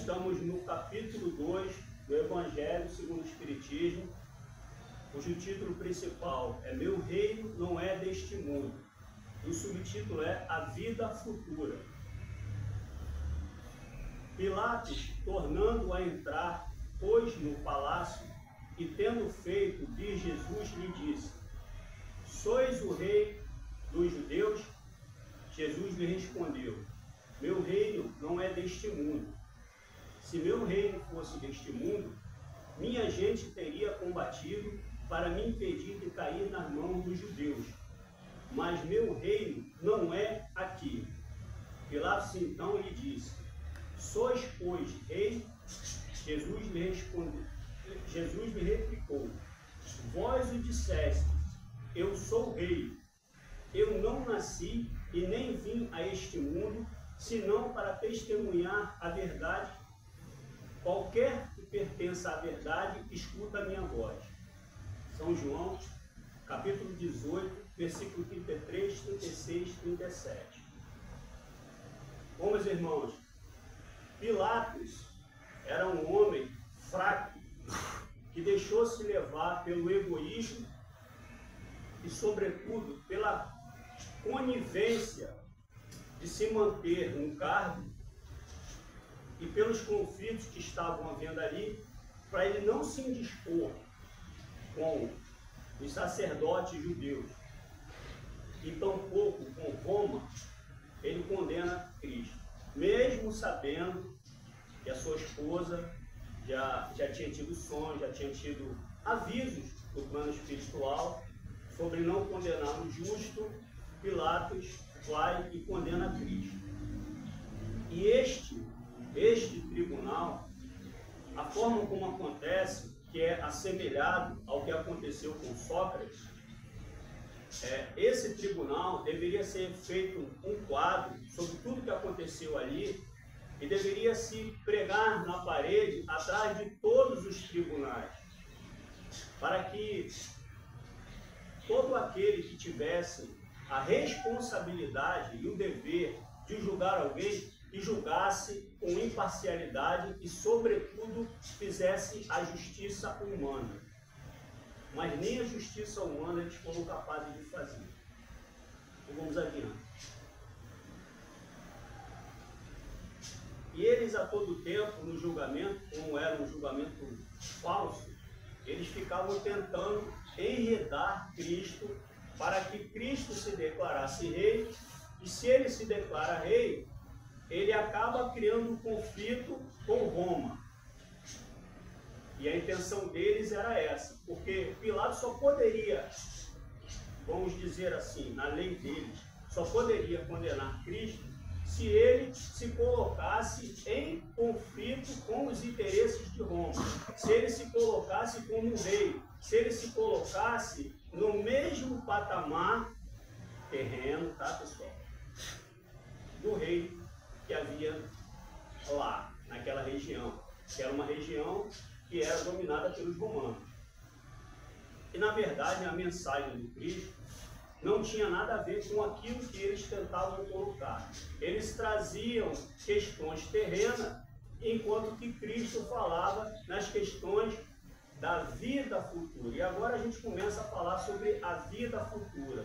estamos no capítulo 2 do Evangelho segundo o Espiritismo, cujo título principal é Meu Reino não é deste mundo. E o subtítulo é A Vida Futura. Pilatos, tornando a entrar, pôs no palácio e, tendo feito vir Jesus, lhe disse: Sois o rei dos judeus? Jesus lhe respondeu: Meu reino não é deste mundo. Se meu reino fosse deste mundo, minha gente teria combatido para me impedir de cair nas mãos dos judeus. Mas meu reino não é aqui. Pilatos então lhe disse: Sois, pois, rei? Jesus lhe replicou: Vós o disseste, eu sou rei. Eu não nasci e nem vim a este mundo, senão para testemunhar a verdade. Qualquer que pertença à verdade, escuta a minha voz. São João, capítulo 18, versículo 33, 36, 37. Bom, meus irmãos, Pilatos era um homem fraco, que deixou-se levar pelo egoísmo e, sobretudo, pela conivência de se manter no cargo e pelos conflitos que estavam havendo ali, para ele não se indispor com os sacerdotes judeus e tampouco com Roma, ele condena Cristo, mesmo sabendo que a sua esposa já tinha tido sonhos, já tinha tido avisos do plano espiritual sobre não condenar o justo. Pilatos vai e condena Cristo. E este tribunal, a forma como acontece, que é assemelhado ao que aconteceu com Sócrates, esse tribunal deveria ser feito um quadro sobre tudo que aconteceu ali e deveria se pregar na parede atrás de todos os tribunais, para que todo aquele que tivesse a responsabilidade e o dever de julgar alguém, e julgasse com imparcialidade e, sobretudo, fizesse a justiça humana. Mas nem a justiça humana eles foram capazes de fazer. Então vamos adiante. E eles, a todo tempo, no julgamento, como era um julgamento falso, eles ficavam tentando enredar Cristo para que Cristo se declarasse rei, e se ele se declara rei, ele acaba criando um conflito com Roma. E a intenção deles era essa, porque Pilatos só poderia, vamos dizer assim, na lei deles, só poderia condenar Cristo se ele se colocasse em conflito com os interesses de Roma, se ele se colocasse como rei, se ele se colocasse no mesmo patamar terreno, tá, pessoal, do rei que havia lá, naquela região, que era uma região que era dominada pelos romanos. E, na verdade, a mensagem do Cristo não tinha nada a ver com aquilo que eles tentavam colocar. Eles traziam questões terrenas, enquanto que Cristo falava nas questões da vida futura. E agora a gente começa a falar sobre a vida futura.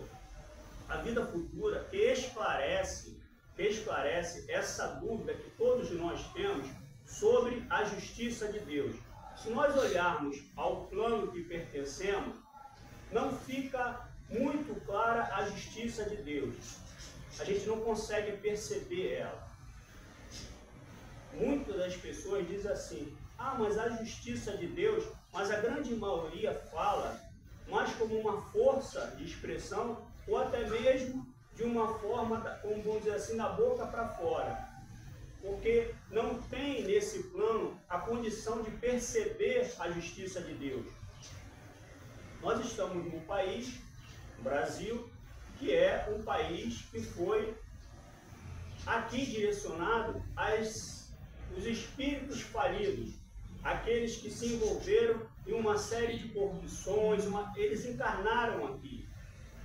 A vida futura que esclarece essa dúvida que todos nós temos sobre a justiça de Deus. Se nós olharmos ao plano que pertencemos, não fica muito clara a justiça de Deus. A gente não consegue perceber ela. Muitas das pessoas dizem assim: mas a justiça de Deus, mas a grande maioria fala mais como uma força de expressão, ou até mesmo de uma forma, como vamos dizer assim, da boca para fora. Porque não tem nesse plano a condição de perceber a justiça de Deus. Nós estamos num país, Brasil, que é um país que foi aqui direcionado os espíritos falidos, aqueles que se envolveram em uma série de corrupções, eles encarnaram aqui.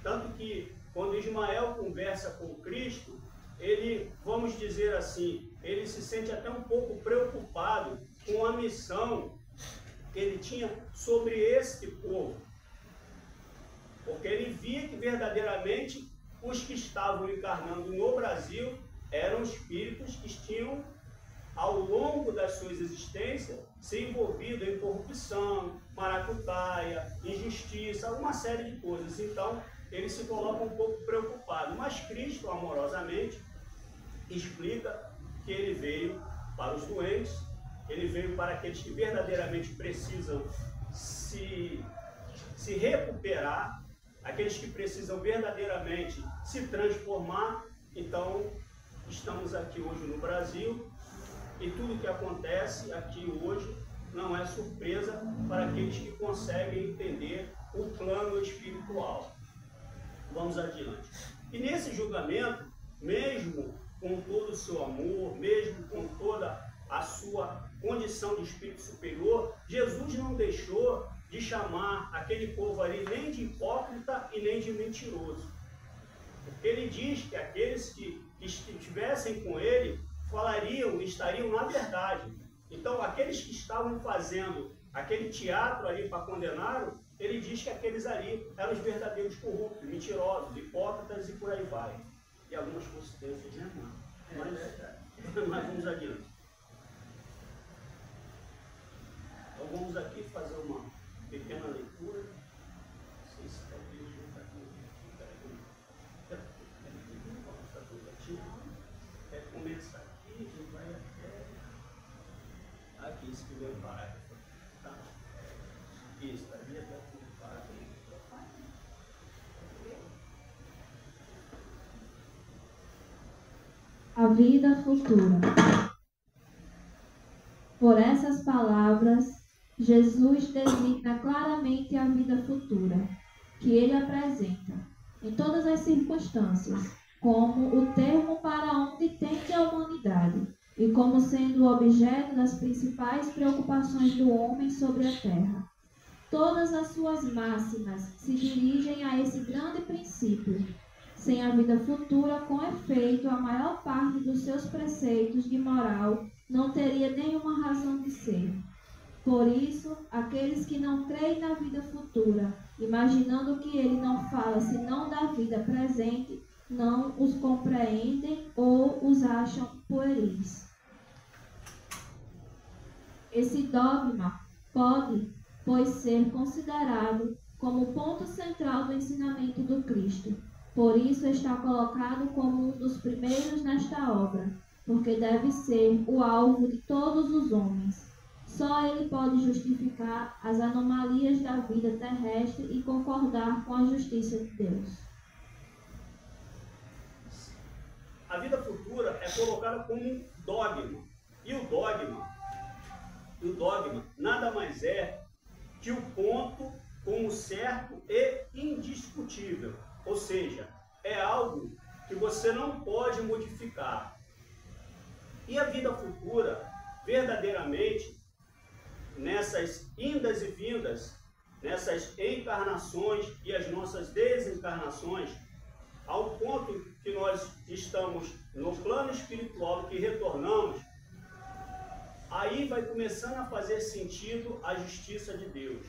Tanto que, quando Ismael conversa com Cristo, ele, vamos dizer assim, ele se sente até um pouco preocupado com a missão que ele tinha sobre esse povo. Porque ele via que verdadeiramente os que estavam encarnando no Brasil eram espíritos que tinham, ao longo das suas existências, se envolvido em corrupção, maracutaia, injustiça, uma série de coisas. Então, ele se coloca um pouco preocupado. Mas Cristo, amorosamente, explica que ele veio para os doentes, ele veio para aqueles que verdadeiramente precisam se recuperar, aqueles que precisam verdadeiramente se transformar. Então, estamos aqui hoje no Brasil e tudo que acontece aqui hoje não é surpresa para aqueles que conseguem entender o plano espiritual. Vamos adiante. E nesse julgamento, mesmo com todo o seu amor, mesmo com toda a sua condição de espírito superior, Jesus não deixou de chamar aquele povo ali nem de hipócrita e nem de mentiroso. Porque ele diz que aqueles que estivessem com ele falariam e estariam na verdade. Então, aqueles que estavam fazendo aquele teatro ali para condená-lo, ele diz que aqueles ali eram os verdadeiros corruptos, mentirosos, hipócritas e por aí vai. E algumas consistências, né, irmão? Mas vamos adiante. Então, vamos aqui fazer uma pequena leitura. Não sei se talvez não está aqui. Começa aqui e vai até aqui, esse primeiro parágrafo. Tá? Isso, estaria até o parágrafo. A vida futura. Por essas palavras, Jesus designa claramente a vida futura, que ele apresenta, em todas as circunstâncias, como o termo para onde tende a humanidade e como sendo o objeto das principais preocupações do homem sobre a terra. Todas as suas máximas se dirigem a esse grande princípio. Sem a vida futura, com efeito, a maior parte dos seus preceitos de moral não teria nenhuma razão de ser. Por isso, aqueles que não creem na vida futura, imaginando que ele não fala senão da vida presente, não os compreendem ou os acham pueris. Esse dogma pode, pois, ser considerado como o ponto central do ensinamento do Cristo. Por isso está colocado como um dos primeiros nesta obra, porque deve ser o alvo de todos os homens. Só ele pode justificar as anomalias da vida terrestre e concordar com a justiça de Deus. A vida futura é colocada como um dogma. E o dogma nada mais é que o ponto como certo e indiscutível. Ou seja, é algo que você não pode modificar. E a vida futura, verdadeiramente, nessas indas e vindas, nessas encarnações e as nossas desencarnações, ao ponto que nós estamos no plano espiritual, que retornamos, aí vai começando a fazer sentido a justiça de Deus.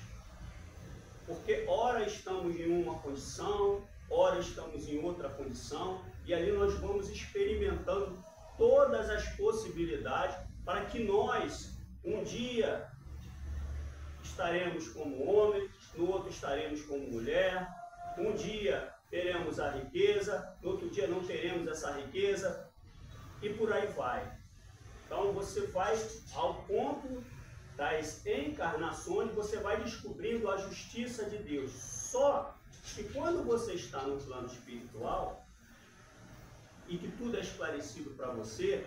Porque ora estamos em uma condição, ora estamos em outra condição, e ali nós vamos experimentando todas as possibilidades para que nós, um dia, estaremos como homem, no outro estaremos como mulher, um dia teremos a riqueza, no outro dia não teremos essa riqueza, e por aí vai. Então você vai ao ponto das encarnações, você vai descobrindo a justiça de Deus. Só que quando você está no plano espiritual, e que tudo é esclarecido para você,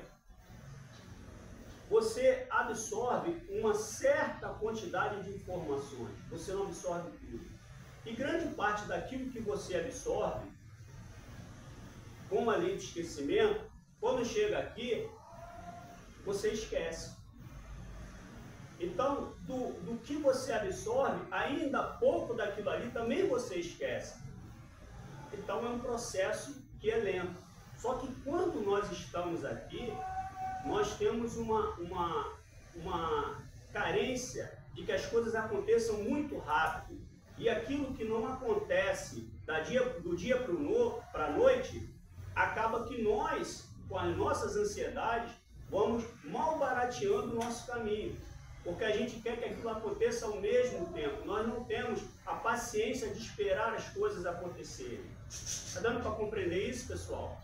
você absorve uma certa quantidade de informações, você não absorve tudo. E grande parte daquilo que você absorve, com a lei de esquecimento, quando chega aqui, você esquece. Então, do que você absorve, ainda pouco daquilo ali também você esquece. Então, é um processo que é lento. Só que quando nós estamos aqui, nós temos uma carência de que as coisas aconteçam muito rápido. E aquilo que não acontece do dia para a noite, acaba que nós, com as nossas ansiedades, vamos malbarateando o nosso caminho. Porque a gente quer que aquilo aconteça ao mesmo tempo. Nós não temos a paciência de esperar as coisas acontecerem. Está dando para compreender isso, pessoal?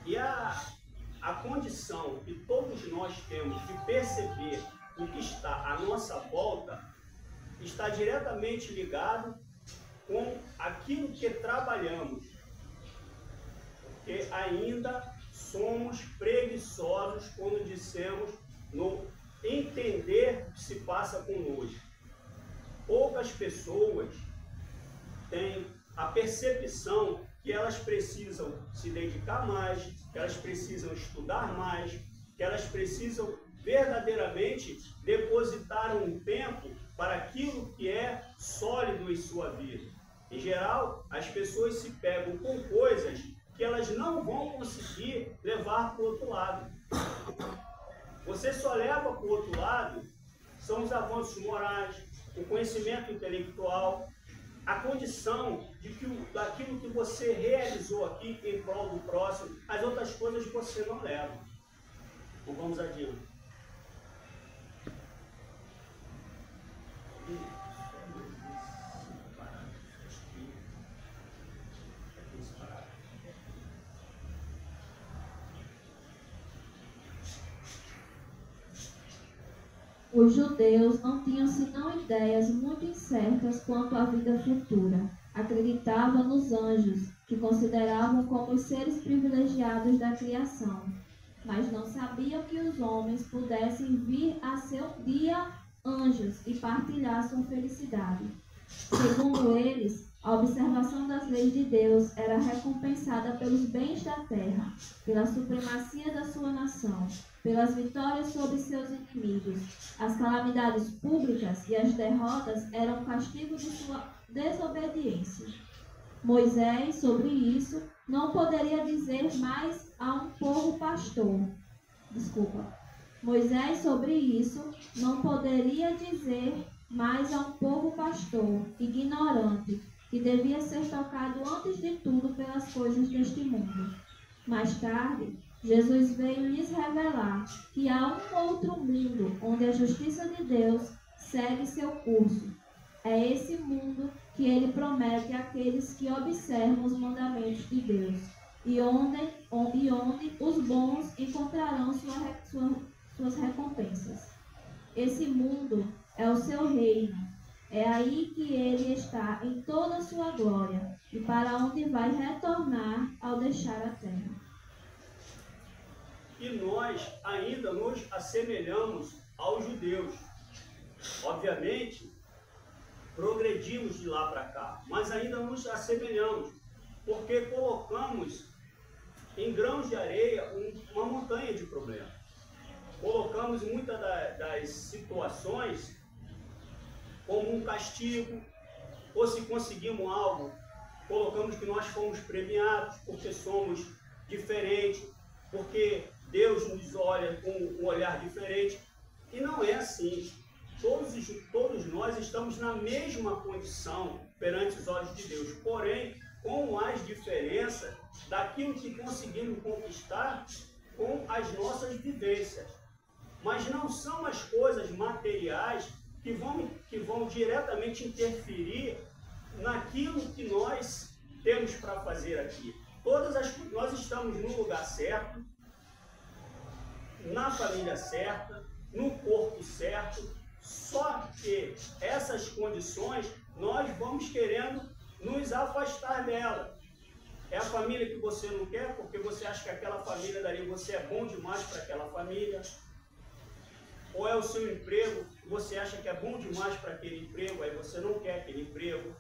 E a condição que todos nós temos de perceber o que está à nossa volta está diretamente ligado com aquilo que trabalhamos. Porque ainda somos preguiçosos quando dissemos no entender o que se passa conosco. Poucas pessoas têm a percepção que elas precisam se dedicar mais, que elas precisam estudar mais, que elas precisam verdadeiramente depositar um tempo para aquilo que é sólido em sua vida. Em geral, as pessoas se pegam com coisas que elas não vão conseguir levar para o outro lado. Você só leva para o outro lado são os avanços morais, o conhecimento intelectual, a condição de que daquilo que você realizou aqui em prol do próximo, as outras coisas você não leva. Então vamos adiante. Os judeus não tinham senão ideias muito incertas quanto à vida futura. Acreditavam nos anjos, que consideravam como os seres privilegiados da criação, mas não sabiam que os homens pudessem vir a ser um dia anjos e partilhar sua felicidade. Segundo eles, a observação das leis de Deus era recompensada pelos bens da terra, pela supremacia da sua nação, pelas vitórias sobre seus inimigos. As calamidades públicas e as derrotas eram castigo de sua desobediência. Moisés, sobre isso, não poderia dizer mais a um povo pastor. Moisés, sobre isso, não poderia dizer mais a um povo pastor, ignorante, que devia ser tocado antes de tudo pelas coisas deste mundo. Mais tarde, Jesus veio lhes revelar que há um outro mundo onde a justiça de Deus segue seu curso. É esse mundo que ele promete àqueles que observam os mandamentos de Deus, e onde os bons encontrarão suas recompensas. Esse mundo é o seu reino. É aí que ele está em toda a sua glória, e para onde vai retornar ao deixar a terra. E nós ainda nos assemelhamos aos judeus. Obviamente, progredimos de lá para cá, mas ainda nos assemelhamos, porque colocamos em grãos de areia uma montanha de problemas. Colocamos muitas das situações como um castigo, ou se conseguimos algo, colocamos que nós fomos premiados porque somos diferentes, porque Deus nos olha com um olhar diferente. E não é assim. Todos nós estamos na mesma condição perante os olhos de Deus, porém com as diferenças daquilo que conseguimos conquistar com as nossas vivências. Mas não são as coisas materiais que vão diretamente interferir naquilo que nós temos para fazer aqui. Nós estamos no lugar certo, na família certa, no corpo certo, só que essas condições nós vamos querendo nos afastar dela. É a família que você não quer porque você acha que aquela família dali você é bom demais para aquela família. Ou é o seu emprego, você acha que é bom demais para aquele emprego, aí você não quer aquele emprego.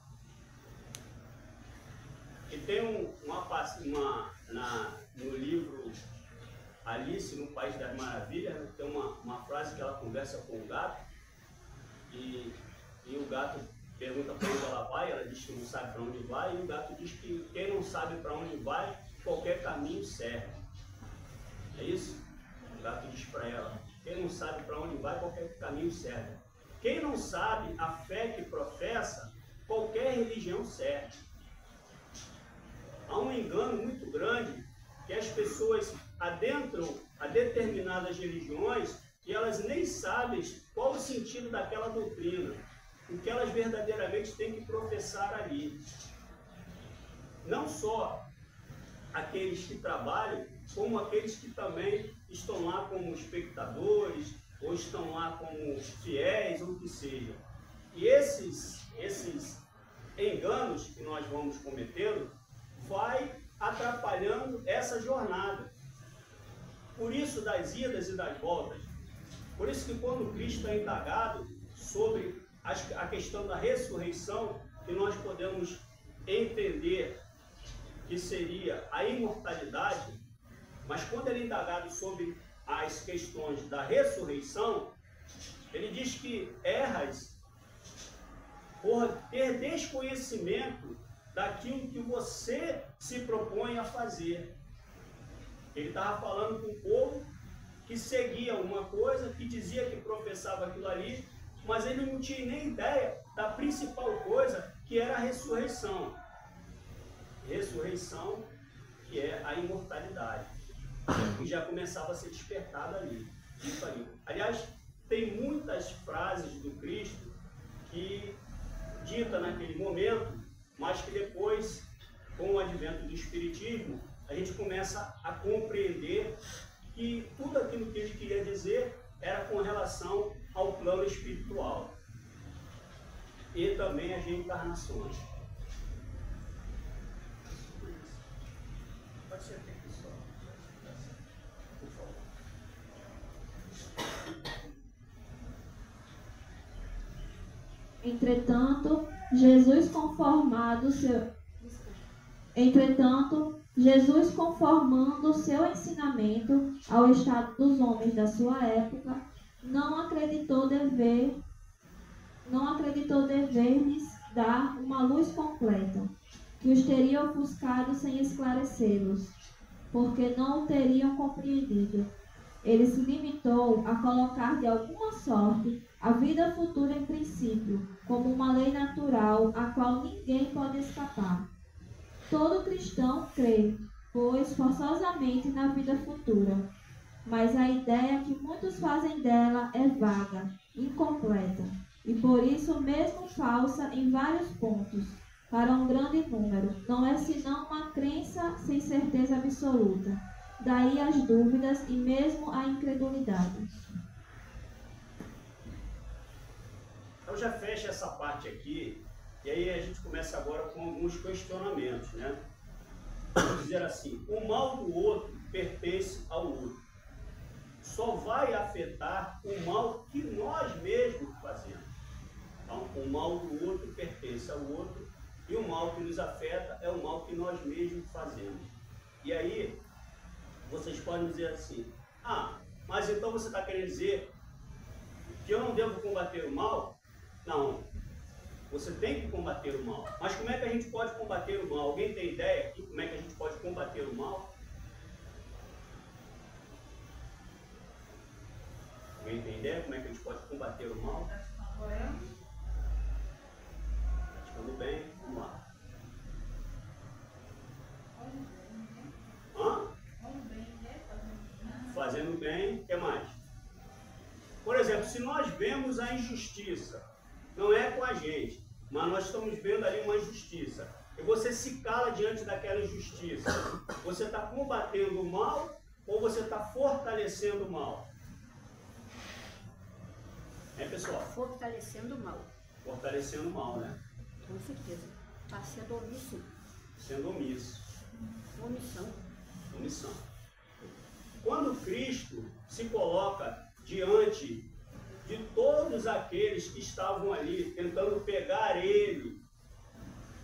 E tem no livro Alice no País das Maravilhas, tem uma frase que ela conversa com o gato, e o gato pergunta para onde ela vai, ela diz que não sabe para onde vai, e o gato diz que quem não sabe para onde vai, qualquer caminho serve. É isso? O gato diz para ela, quem não sabe para onde vai, qualquer caminho serve. Quem não sabe a fé que professa, qualquer religião serve. Há um engano muito grande que as pessoas adentram a determinadas religiões e elas nem sabem qual o sentido daquela doutrina, o que elas verdadeiramente têm que professar ali. Não só aqueles que trabalham, como aqueles que também estão lá como espectadores, ou estão lá como fiéis, ou o que seja. E esses enganos que nós vamos cometendo, vai atrapalhando essa jornada. Por isso das idas e das voltas. Por isso que quando Cristo é indagado sobre a questão da ressurreição, que nós podemos entender que seria a imortalidade, mas quando ele é indagado sobre as questões da ressurreição, ele diz que erras por ter desconhecimento daquilo que você se propõe a fazer. Ele estava falando com o povo que seguia uma coisa, que dizia que professava aquilo ali, mas ele não tinha nem ideia da principal coisa, que era a ressurreição. Ressurreição, que é a imortalidade, que já começava a ser despertada ali. Isso ali. Aliás, tem muitas frases do Cristo que dita naquele momento, mas que depois, com o advento do Espiritismo, a gente começa a compreender que tudo aquilo que ele queria dizer era com relação ao plano espiritual e também as reencarnações. Pode ser até aqui só. Por favor. Entretanto, Jesus conformando seu ensinamento ao estado dos homens da sua época, não acreditou dever-lhes dar uma luz completa, que os teria ofuscado sem esclarecê-los, porque não o teriam compreendido. Ele se limitou a colocar de alguma sorte a vida futura em princípio, como uma lei natural a qual ninguém pode escapar. Todo cristão crê, pois, forçosamente na vida futura, mas a ideia que muitos fazem dela é vaga, incompleta, e por isso mesmo falsa em vários pontos. Para um grande número, não é senão uma crença sem certeza absoluta. Daí as dúvidas e mesmo a incredulidade. Eu já fecho essa parte aqui, e aí a gente começa agora com alguns questionamentos, né? Vamos dizer assim, o mal do outro pertence ao outro. Só vai afetar o mal que nós mesmos fazemos. Então, o mal do outro pertence ao outro, e o mal que nos afeta é o mal que nós mesmos fazemos. E aí, vocês podem dizer assim, mas então você está querendo dizer que eu não devo combater o mal? Não, você tem que combater o mal. Mas como é que a gente pode combater o mal? Alguém tem ideia de como é que a gente pode combater o mal? Alguém tem ideia como é que a gente pode combater o mal? Praticando bem, vamos lá. Fazendo bem, o que mais? Por exemplo, se nós vemos a injustiça, não é com a gente, mas nós estamos vendo ali uma injustiça, e você se cala diante daquela injustiça, você está combatendo o mal ou você está fortalecendo o mal? Pessoal? Fortalecendo o mal. Fortalecendo o mal, né? Com certeza. Está sendo omisso. Sendo omisso. Omissão. Omissão. Quando Cristo se coloca diante de todos aqueles que estavam ali tentando pegar ele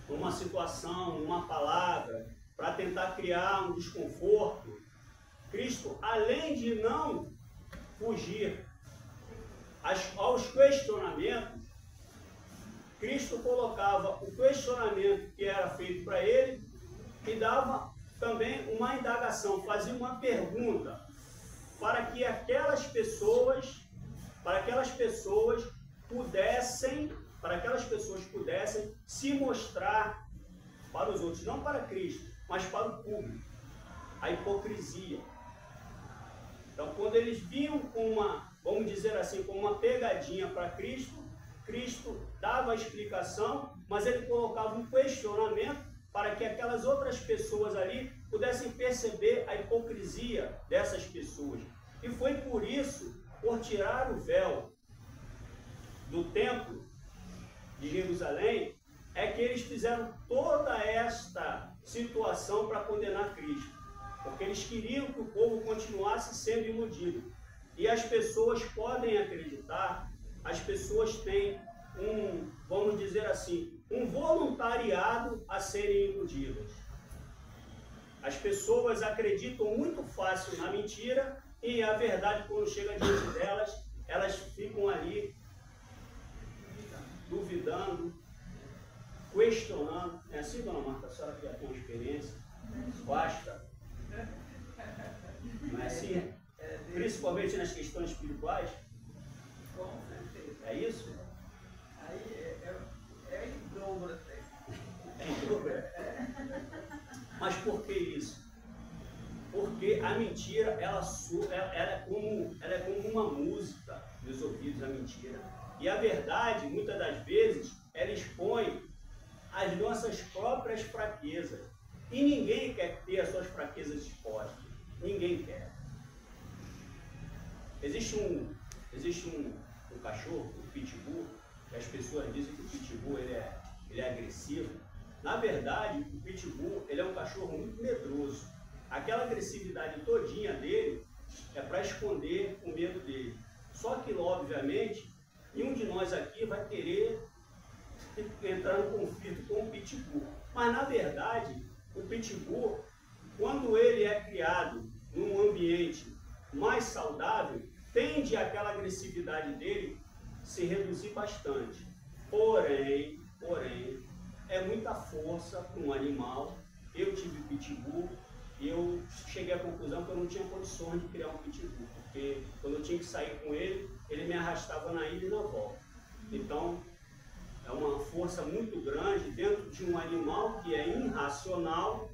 numa situação, numa palavra, para tentar criar um desconforto, Cristo, além de não fugir aos questionamentos, Cristo colocava o questionamento que era feito para ele e dava também uma indagação, fazia uma pergunta para que aquelas pessoas pudessem se mostrar para os outros, não para Cristo, mas para o público. A hipocrisia. Então, quando eles vinham com uma, vamos dizer assim, com uma pegadinha para Cristo, Cristo dava a explicação, mas ele colocava um questionamento para que aquelas outras pessoas ali pudessem perceber a hipocrisia dessas pessoas. E foi por isso, por tirar o véu do templo de Jerusalém, é que eles fizeram toda esta situação para condenar Cristo. Porque eles queriam que o povo continuasse sendo iludido. E as pessoas podem acreditar, as pessoas têm vamos dizer assim, um voluntariado a serem iludidas. As pessoas acreditam muito fácil na mentira e a verdade, quando chega diante delas, elas ficam ali duvidando, questionando. É assim, dona Marta, a senhora que já tem uma experiência vasta? Não é assim? Principalmente nas questões espirituais? É isso? Aí é em dobro até. É em dobro? Mas por que isso? Porque a mentira, ela é como uma música nos ouvidos, a mentira. E a verdade, muitas das vezes, ela expõe as nossas próprias fraquezas. E ninguém quer ter as suas fraquezas expostas. Ninguém quer. Existe um cachorro, o pitbull, que as pessoas dizem que o pitbull ele é agressivo. Na verdade, o pitbull ele é um cachorro muito medroso. Aquela agressividade todinha dele é para esconder o medo dele. Só que, obviamente, nenhum de nós aqui vai querer entrar no conflito com o pitbull. Mas, na verdade, o pitbull, quando ele é criado num ambiente mais saudável, tende aquela agressividade dele se reduzir bastante. Porém, é muita força para um animal. Eu tive pitbull e eu cheguei à conclusão que eu não tinha condições de criar um pitbull, porque quando eu tinha que sair com ele, ele me arrastava na ida e na volta. Então, é uma força muito grande dentro de um animal que é irracional.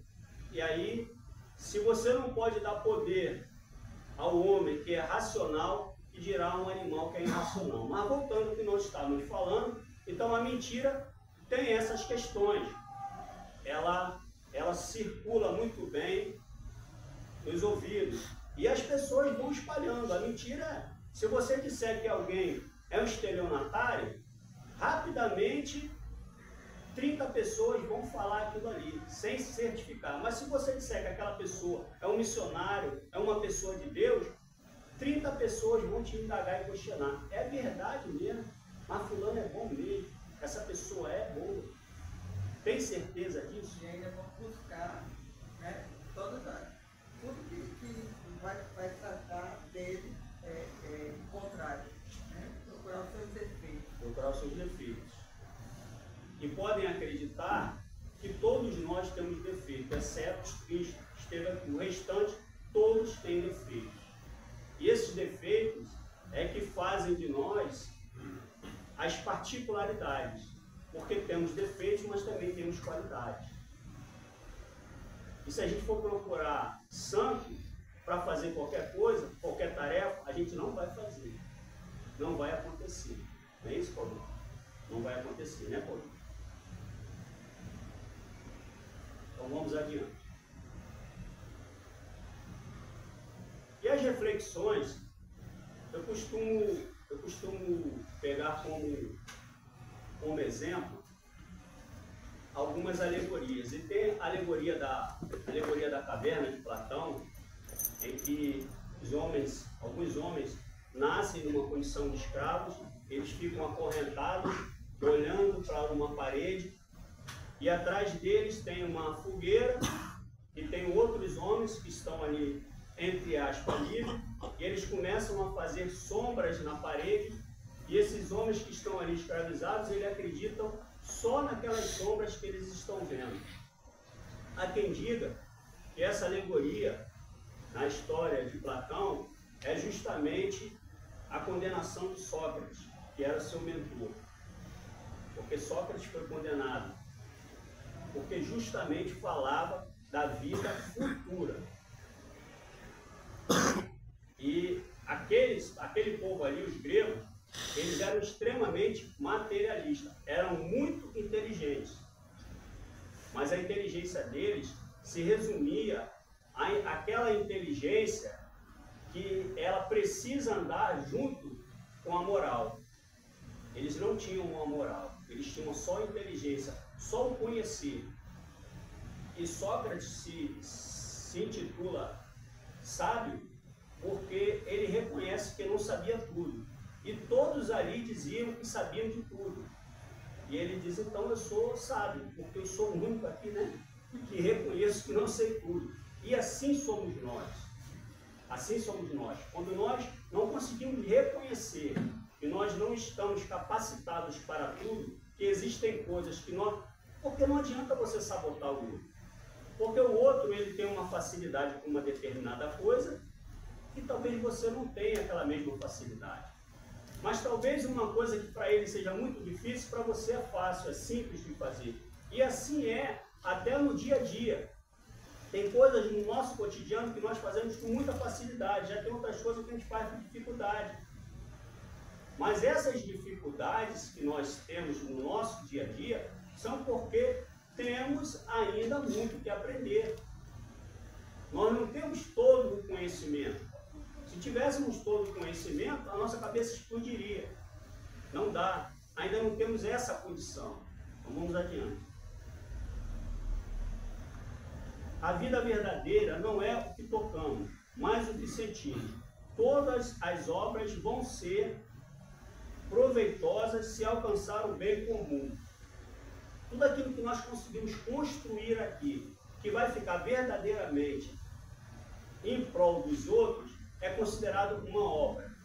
E aí, se você não pode dar poder ao homem que é racional, que dirá um animal que é irracional. Mas voltando ao que nós estávamos falando, então a mentira tem essas questões. Ela circula muito bem nos ouvidos. E as pessoas vão espalhando. A mentira, se você disser que alguém é um estelionatário, rapidamente 30 pessoas vão falar aquilo ali, sem se certificar. Mas se você disser que aquela pessoa é um missionário, é uma pessoa de Deus, 30 pessoas vão te indagar e questionar. É verdade mesmo, mas fulano é bom mesmo, essa pessoa é boa. Tem certeza disso? E ainda vão buscar, né, tudo que vai tratar dele o contrário, né? Procurar os seus defeitos. Procurar os seus defeitos. E podem acreditar que todos nós temos defeitos, exceto Cristo que esteve aqui. O restante, todos têm defeitos. E esses defeitos é que fazem de nós as particularidades. Porque temos defeitos, mas também temos qualidades. E se a gente for procurar santo para fazer qualquer coisa, qualquer tarefa, a gente não vai fazer. Não vai acontecer. Não é isso, Paulo? Não vai acontecer, né, Paulo? Então vamos adiante. E as reflexões, eu costumo pegar como exemplo algumas alegorias. E tem a alegoria da caverna de Platão, em que alguns homens nascem numa condição de escravos, eles ficam acorrentados, olhando para uma parede, e atrás deles tem uma fogueira, e tem outros homens que estão ali, entre aspas, livres, e eles começam a fazer sombras na parede, E esses homens que estão ali escravizados, eles acreditam só naquelas sombras que eles estão vendo. Há quem diga que essa alegoria, na história de Platão, é justamente a condenação de Sócrates, que era seu mentor. Porque Sócrates foi condenado, porque justamente falava da vida futura. E aquele povo ali, os gregos, eles eram extremamente materialistas, eram muito inteligentes. Mas a inteligência deles se resumia àquela inteligência que ela precisa andar junto com a moral. Eles não tinham uma moral, eles tinham só a inteligência, só o conhecer. E Sócrates se intitula sábio porque ele reconhece que não sabia tudo. E todos ali diziam que sabiam de tudo. E ele diz, então eu sou sábio, porque eu sou o único aqui, né, que reconheço que não sei tudo. E assim somos nós. Assim somos nós. Quando nós não conseguimos reconhecer que nós não estamos capacitados para tudo, que existem coisas que nós... Porque não adianta você sabotar o outro. Porque o outro, ele tem uma facilidade com uma determinada coisa e talvez você não tenha aquela mesma facilidade. Mas talvez uma coisa que para ele seja muito difícil, para você é fácil, é simples de fazer. E assim é até no dia a dia. Tem coisas no nosso cotidiano que nós fazemos com muita facilidade, já tem outras coisas que a gente faz com dificuldade. Mas essas dificuldades que nós temos no nosso dia a dia são porque temos ainda muito que aprender. Nós não temos todo o conhecimento. Se tivéssemos todo o conhecimento, a nossa cabeça explodiria. Não dá. Ainda não temos essa condição. Então vamos adiante. A vida verdadeira não é o que tocamos, mas o que sentimos. Todas as obras vão ser proveitosas se alcançar o bem comum. Tudo aquilo que nós conseguimos construir aqui, que vai ficar verdadeiramente em prol dos outros, é considerado uma obra.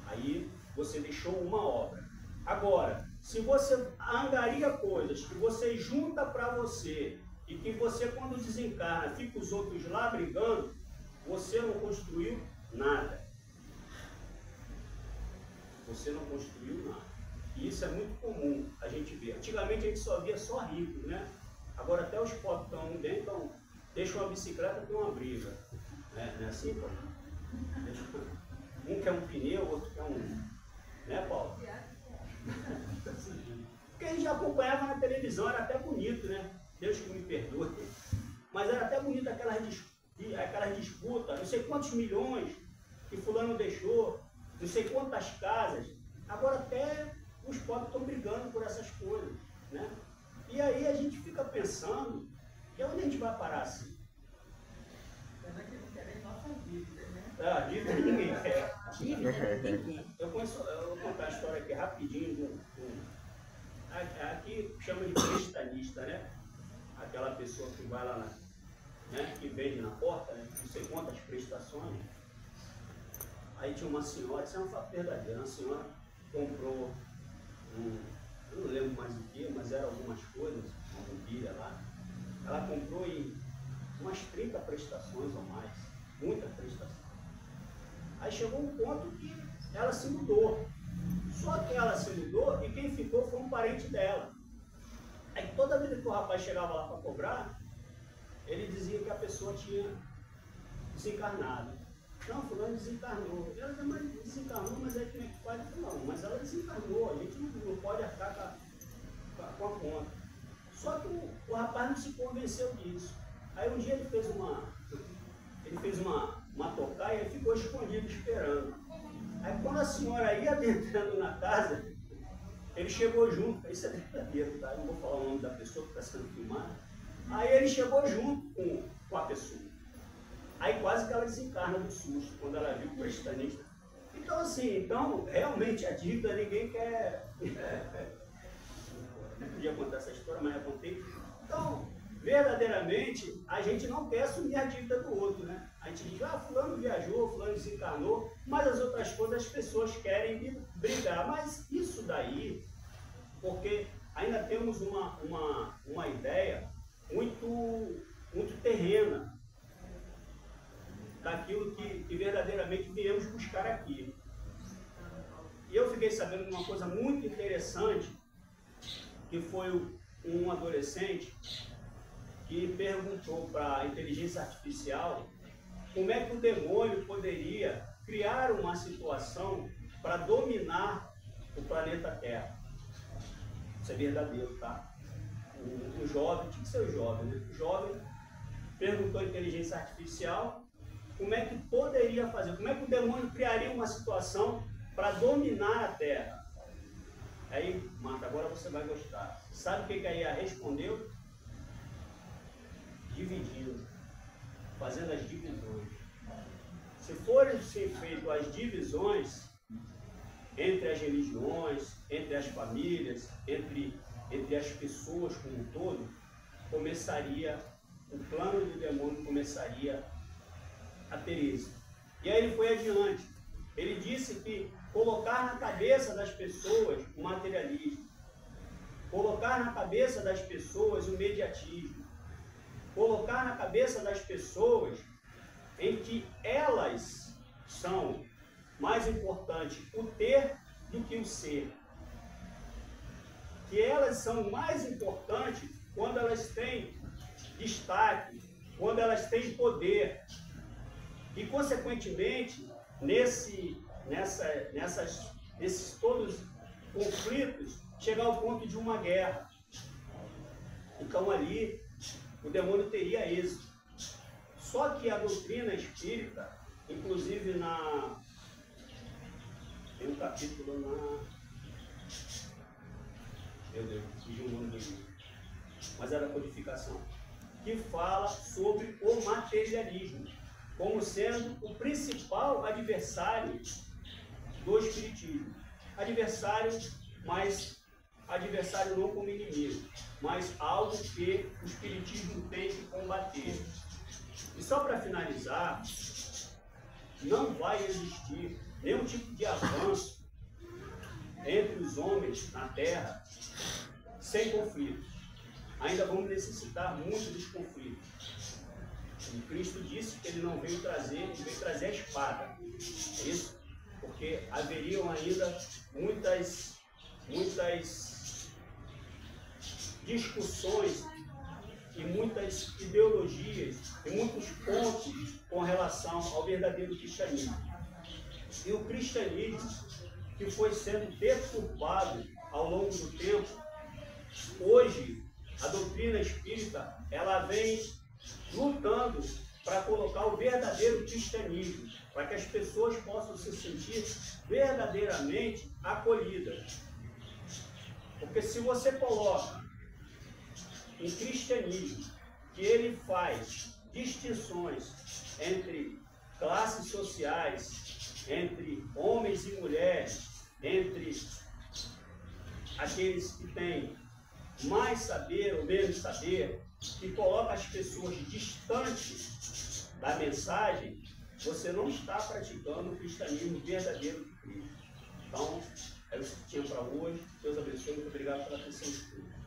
Aí você deixou uma obra. Agora, se você angaria coisas que você junta para você e que você, quando desencarna, fica os outros lá brigando, você não construiu nada. Você não construiu nada. E isso é muito comum a gente ver. Antigamente a gente só via só ricos, né? Agora até os pobres estão dentro, então deixam uma bicicleta com uma briga. Não é assim, Paulo? Um quer um pneu, o outro quer um... Né, Paulo? Porque a gente já acompanhava na televisão, era até bonito, né? Deus que me perdoe. Mas era até bonito aquelas disputas, não sei quantos milhões que fulano deixou, não sei quantas casas. Agora até os pobres estão brigando por essas coisas, né? E aí a gente fica pensando que onde a gente vai parar assim? A dívida ninguém quer. Eu vou contar a história aqui rapidinho. Aqui chama de prestamista, né? Aquela pessoa que vai lá, né? Que vende na porta, né? Não sei quantas prestações. Aí tinha uma senhora, isso é um fato verdadeiro, uma senhora comprou eu não lembro mais o que, mas eram algumas coisas, uma mobília lá. Ela comprou em umas 30 prestações ou mais, muitas prestações. Aí chegou um ponto que ela se mudou. Só que ela se mudou e quem ficou foi um parente dela. Aí toda vida que o rapaz chegava lá para cobrar, ele dizia que a pessoa tinha desencarnado. Não, fulano desencarnou. Ela também desencarnou, mas aí como é que faz? Não, mas ela desencarnou, a gente não pode arcar com a conta. Só que o rapaz não se convenceu disso. Aí um dia ele fez uma tocaia e ficou escondido esperando. Aí quando a senhora ia adentrando na casa, ele chegou junto. Isso é verdadeiro, tá? Eu não vou falar o nome da pessoa que está sendo filmada. Aí ele chegou junto com a pessoa. Aí quase que ela desencarna do susto, quando ela viu o prestanista. Então assim, realmente a dívida ninguém quer... Não podia contar essa história, mas já contei. Então, verdadeiramente, a gente não quer assumir a dívida do outro, né? A gente diz, fulano viajou, fulano desencarnou, mas as outras coisas as pessoas querem brigar. Mas isso daí, porque ainda temos uma ideia muito terrena daquilo que verdadeiramente viemos buscar aqui. E eu fiquei sabendo de uma coisa muito interessante, que foi um adolescente que perguntou para a inteligência artificial como é que o demônio poderia criar uma situação para dominar o planeta Terra. Isso é verdadeiro, tá? O jovem, tinha que ser o jovem, né? O jovem perguntou à inteligência artificial como é que poderia fazer, como é que o demônio criaria uma situação para dominar a Terra. Aí, Marta, agora você vai gostar. Sabe o que a IA respondeu? Dividindo, fazendo as divisões. Se forem ser feitas as divisões entre as religiões, entre as famílias, entre as pessoas como um todo, o plano do demônio começaria a ter êxito. E aí ele foi adiante. Ele disse que colocar na cabeça das pessoas o materialismo, colocar na cabeça das pessoas o mediatismo, colocar na cabeça das pessoas em que elas são mais importantes o ter do que o ser. Que elas são mais importantes quando elas têm destaque, quando elas têm poder. E, consequentemente, nesses todos conflitos, chegar ao ponto de uma guerra. Então, ali, o demônio teria êxito. Só que a doutrina espírita, inclusive tem um capítulo meu Deus, fugiu o nome do livro, mas era a codificação, que fala sobre o materialismo como sendo o principal adversário do espiritismo. Adversário, mas adversário não como inimigo, mas algo que o espiritismo tem que combater. E só para finalizar, não vai existir nenhum tipo de avanço entre os homens na Terra sem conflitos. Ainda vamos necessitar muito dos conflitos. E Cristo disse que ele não veio trazer, ele veio trazer a espada. É isso? Porque haveriam ainda muitas discussões e muitas ideologias e muitos pontos com relação ao verdadeiro cristianismo. E o cristianismo, que foi sendo deturpado ao longo do tempo, hoje a doutrina espírita ela vem lutando para colocar o verdadeiro cristianismo, para que as pessoas possam se sentir verdadeiramente acolhidas. Porque se você coloca um cristianismo que ele faz distinções entre classes sociais, entre homens e mulheres, entre aqueles que têm mais saber ou menos saber, que coloca as pessoas distantes da mensagem, você não está praticando o cristianismo verdadeiro de Cristo. Então, é isso que tinha para hoje. Deus abençoe. Muito obrigado pela atenção de todos.